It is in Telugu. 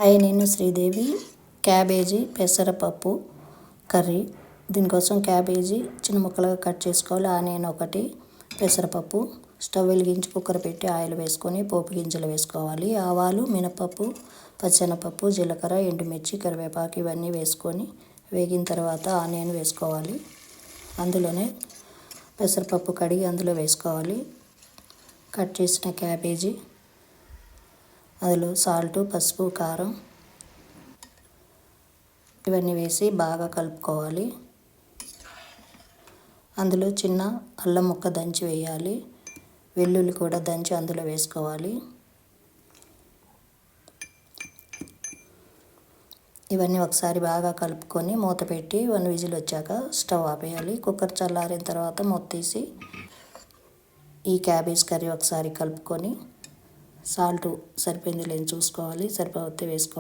హాయ్, నేను శ్రీదేవి. క్యాబేజీ పెసరపప్పు కర్రీ. దీనికోసం క్యాబేజీ చిన్న ముక్కలుగా కట్ చేసుకోవాలి. ఆనియన్ ఒకటి, పెసరపప్పు. స్టవ్ వెలిగించి కుక్కర్ పెట్టి ఆయిల్ వేసుకొని పోపు గింజలు వేసుకోవాలి. ఆవాలు, మినపప్పు, పచ్చెనపప్పు, జీలకర్ర, ఎండుమిర్చి, కరివేపాకు ఇవన్నీ వేసుకొని వేగిన తర్వాత ఆనియన్ వేసుకోవాలి. అందులోనే పెసరపప్పు కడిగి అందులో వేసుకోవాలి. కట్ చేసిన క్యాబేజీ, అందులో సాల్ట్, పసుపు, కారం ఇవన్నీ వేసి బాగా కలుపుకోవాలి. అందులో చిన్న అల్లం ముక్క దంచి వేయాలి. వెల్లుల్లి కూడా దంచి అందులో వేసుకోవాలి. ఇవన్నీ ఒకసారి బాగా కలుపుకొని మూత పెట్టి 1 విజిల్ వచ్చాక స్టవ్ ఆపేయాలి. కుక్కర్ చల్లారిన తర్వాత మూత తీసి ఈ క్యాబేజ్ కర్రీ ఒకసారి కలుపుకొని సాల్ట్ సరిపోయింది లేని చూసుకోవాలి. సరిపోతే వేసుకోవాలి.